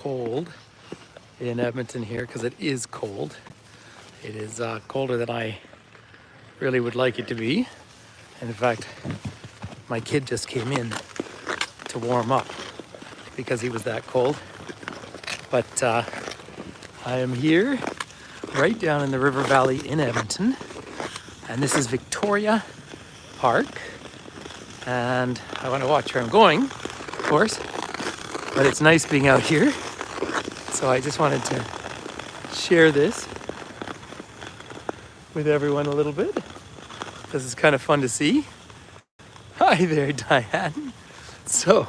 Cold in Edmonton here because it is cold. It is colder than I really would like it to be. And in fact, my kid just came in to warm up because he was that cold. But I am here right down in the river valley in Edmonton. And this is Victoria Park. And I want to watch where I'm going, of course. But it's nice being out here. So I just wanted to share this with everyone a little bit. This is kind of fun to see. Hi there, Diane. So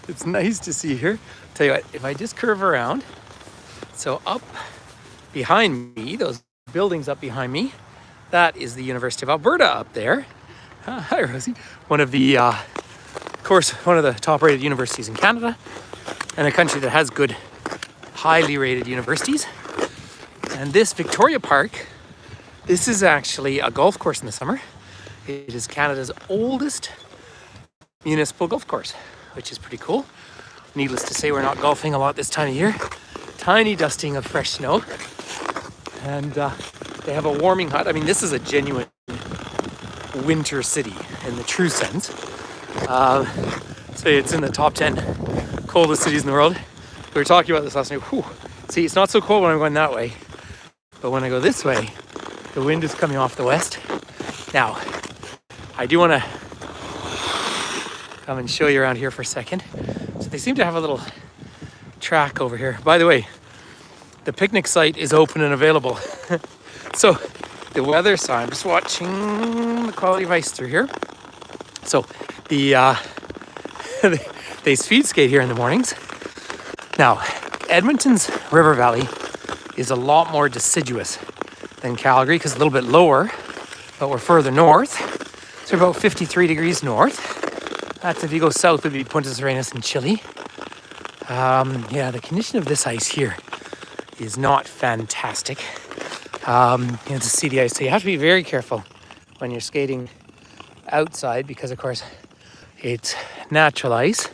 it's nice to see her. Tell you what, if I just curve around, so up behind me, those buildings up behind me, that is the University of Alberta up there. Hi, Rosie. One of the, of course, one of the top-rated universities in Canada, and a country that has good, highly rated universities. And this Victoria Park, this is actually a golf course in the summer. It is Canada's oldest municipal golf course, which is pretty cool. Needless to say, we're not golfing a lot this time of year. Tiny dusting of fresh snow. And they have a warming hut. I mean, this is a genuine winter city in the true sense. So it's in the top 10 coldest cities in the world. We were talking about this last night. Whew. See, it's not so cold when I'm going that way, but when I go this way, the wind is coming off the west. Now, I do want to come and show you around here for a second. So they seem to have a little track over here. By the way, the picnic site is open and available. So the weather sign, I'm just watching the quality of ice through here. So the they speed skate here in the mornings. Now, Edmonton's river valley is a lot more deciduous than Calgary because it's a little bit lower, but we're further north. So we're about 53 degrees north. That's if you go south, it would be Punta Arenas and Chile. Yeah, the condition of this ice here is not fantastic. It's a CD ice, so you have to be very careful when you're skating outside because, of course, it's natural ice.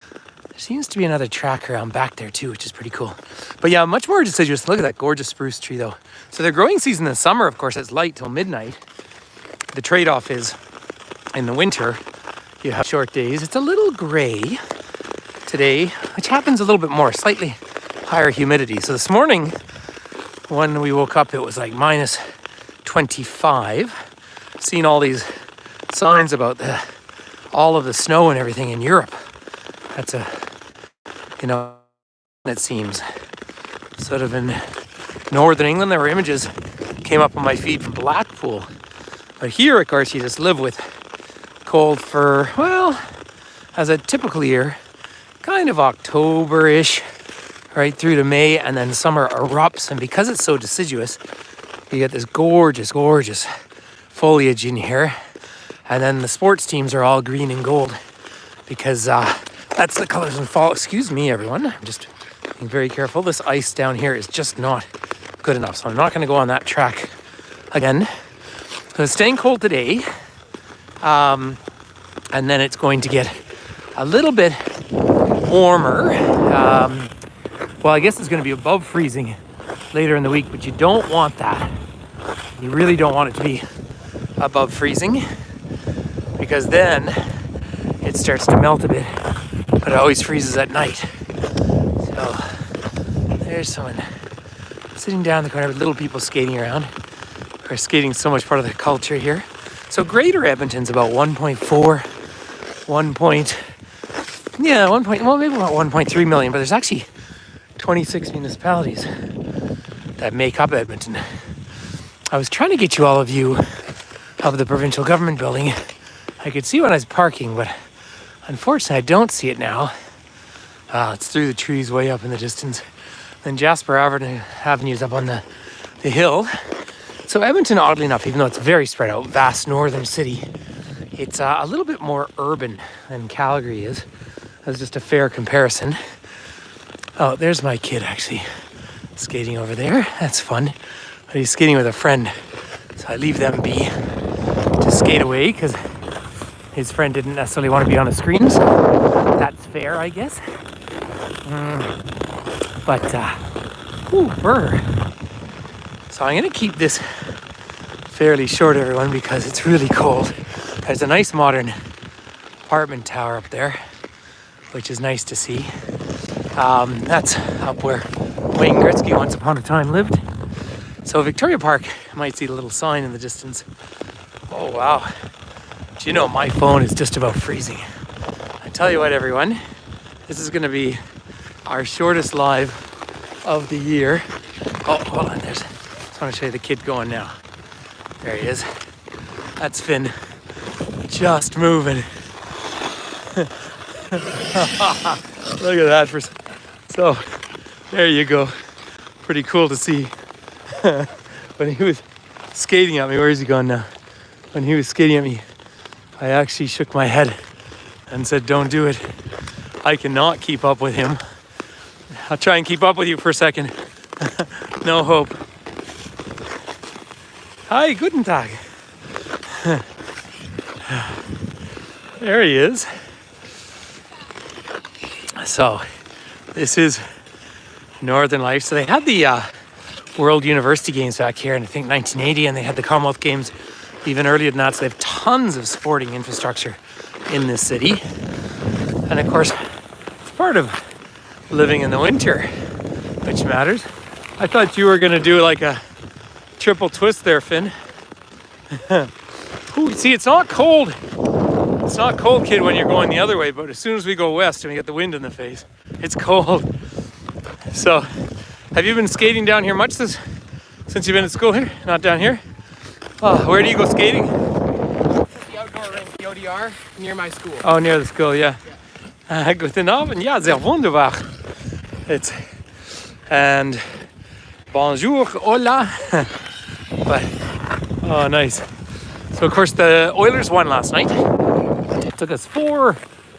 There seems to be another track around back there too, which is pretty cool. But yeah, much more deciduous. Look at that gorgeous spruce tree though. So their growing season in the summer, of course, it's light till midnight. The trade-off is in the winter, you have short days. It's a little gray today, which happens a little bit more, slightly higher humidity. So this morning, when we woke up, it was like minus 25. Seen all these signs about all of the snow and everything in Europe. That's it seems. Sort of in northern England, there were images came up on my feed from Blackpool. But here, of course, you just live with cold for, well, as a typical year, kind of October-ish, right through to May, and then summer erupts. And because it's so deciduous, you get this gorgeous, gorgeous foliage in here. And then the sports teams are all green and gold because that's the colors in fall. Excuse me, everyone. I'm just being very careful. This ice down here is just not good enough. So I'm not going to go on that track again. So it's staying cold today. And then it's going to get a little bit warmer. Well, I guess it's going to be above freezing later in the week, but you don't want that. You really don't want it to be above freezing because then it starts to melt a bit, but it always freezes at night. So there's someone sitting down in the corner with little people skating around. Of course, skating is so much part of the culture here. So Greater Edmonton's about 1.3 million, but there's actually 26 municipalities that make up Edmonton. I was trying to get you all a view of the provincial government building. I could see when I was parking, but unfortunately I don't see it now. It's through the trees way up in the distance. Then Jasper Avenue's up on the hill. So Edmonton, oddly enough, even though it's very spread out, vast northern city, it's a little bit more urban than Calgary is. That's just a fair comparison. Oh, there's my kid actually skating over there. That's fun. But he's skating with a friend. So I leave them be to skate away because his friend didn't necessarily want to be on the screens. That's fair, I guess. But, burr. So I'm going to keep this fairly short, everyone, because it's really cold. There's a nice modern apartment tower up there, which is nice to see. That's up where Wayne Gretzky once upon a time lived. So Victoria Park, you might see the little sign in the distance. Oh, wow. Do you know, my phone is just about freezing. I tell you what, everyone, this is going to be our shortest live of the year. Oh, hold on, just want to show you the kid going now. There he is. That's Finn, just moving. Look at that. So, there you go. Pretty cool to see. When he was skating at me, where is he gone now? When he was skating at me, I actually shook my head and said, don't do it. I cannot keep up with him. I'll try and keep up with you for a second. No hope. Hi, guten Tag. There he is. So, this is Northern Life. So they had the World University Games back here in, I think, 1980, and they had the Commonwealth Games even earlier than that. So they have tons of sporting infrastructure in this city. And of course, it's part of living in the winter, which matters. I thought you were going to do like a triple twist there, Finn. Ooh, see, it's not cold. It's not cold, kid, when you're going the other way, but as soon as we go west and we get the wind in the face, it's cold. So, have you been skating down here much since you've been at school here? Not down here? Oh, where do you go skating? The outdoor rink, the ODR, near my school. Oh, near the school, yeah. Guten Abend, ja, sehr wunderbar. And bonjour, hola. But, oh, nice. So, of course, the Oilers won last night. It took us 4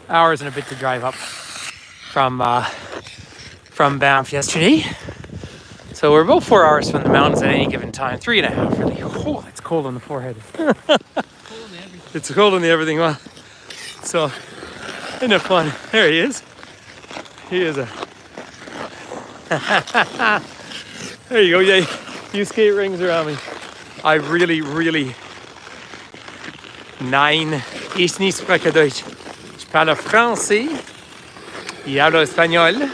hours and a bit to drive up from Banff yesterday. So we're about 4 hours from the mountains at any given time. 3.5 really. Oh, it's cold on the forehead. It's cold on the everything. Well, so isn't it fun? There he is. He is a. There you go. Yeah, you skate rings around me. I really. Nein, ich nicht spreche Deutsch. Ich parle français. Y hablo español.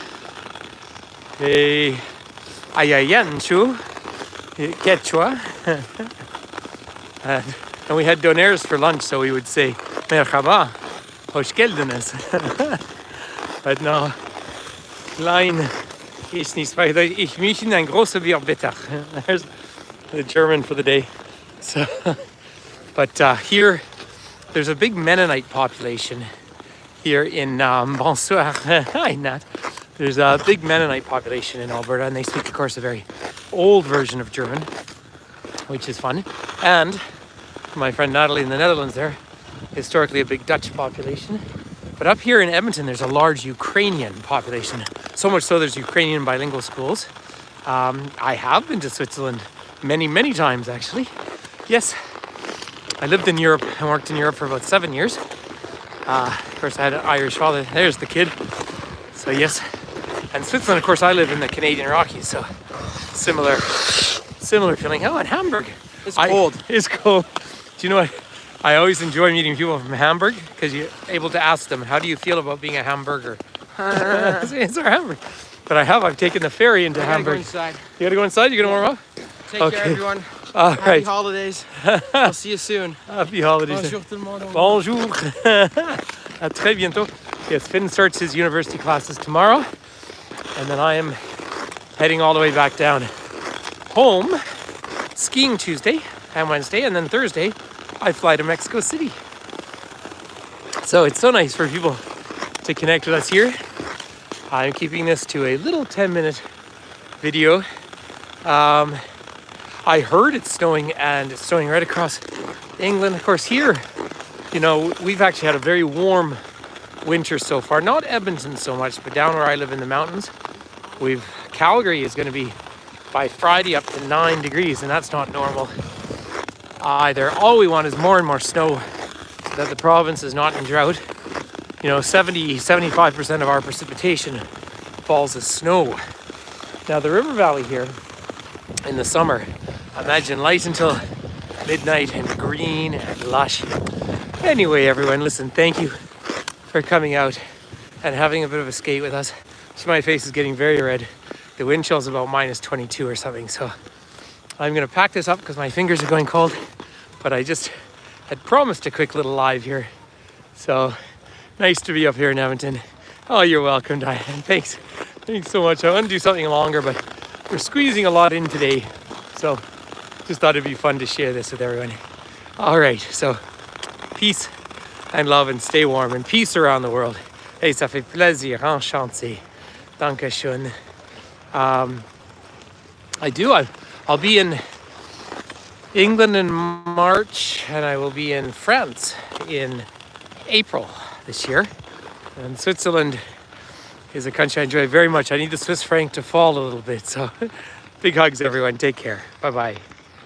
Ayayanchu, Quechua. And we had donaires for lunch, so we would say, Merhaba, hoş geldiniz. But no, klein, ich nicht spreche Deutsch. Ich möchte ein großes Bier bitte. There's the German for the day. So, but here, there's a big Mennonite population here in Bonsoir. Hi, Nat. There's a big Mennonite population in Alberta, and they speak, of course, a very old version of German, which is fun. And my friend Natalie in the Netherlands there, historically a big Dutch population. But up here in Edmonton, there's a large Ukrainian population. So much so there's Ukrainian bilingual schools. I have been to Switzerland many times, actually. Yes, I lived in Europe and worked in Europe for about 7 years. Of course, I had an Irish father. There's the kid. So yes. And Switzerland, of course, I live in the Canadian Rockies, so similar feeling. Oh, and Hamburg. It's cold. It's cold. Do you know what? I always enjoy meeting people from Hamburg because you're able to ask them, how do you feel about being a hamburger? It's our Hamburg. But I've taken the ferry into Hamburg. Go inside. You gotta go inside? You gonna warm up? Take care, everyone. All Happy right. holidays. I'll see you soon. Happy holidays. Bonjour tout le monde. Bonjour. À très bientôt. Yes, Finn starts his university classes tomorrow. And then I am heading all the way back down home, skiing Tuesday and Wednesday, and then Thursday I fly to Mexico City. So it's so nice for people to connect with us here. I'm keeping this to a little 10-minute video. I heard it's snowing, and it's snowing right across England. Of course, here, you know, we've actually had a very warm winter so far. Not Edmonton so much, but down where I live in the mountains, Calgary is going to be by Friday up to 9 degrees, and that's not normal either. All we want is more and more snow so that the province is not in drought. You know, 75% of our precipitation falls as snow. Now the river valley here in the summer, imagine light until midnight and green and lush. Anyway, everyone, listen, thank you for coming out and having a bit of a skate with us. So my face is getting very red. The wind chill's about minus 22 or something. So I'm gonna pack this up because my fingers are going cold, but I just had promised a quick little live here. So nice to be up here in Edmonton. Oh, you're welcome, Diane. Thanks so much. I want to do something longer, but we're squeezing a lot in today. So just thought it'd be fun to share this with everyone. All right, so peace and love and stay warm and peace around the world. Hey, ça fait plaisir, enchanté. Danke schön. I'll be in England in March, and I will be in France in April this year. And Switzerland is a country I enjoy very much. I need the Swiss franc to fall a little bit. So big hugs, everyone. Take care. Bye-bye.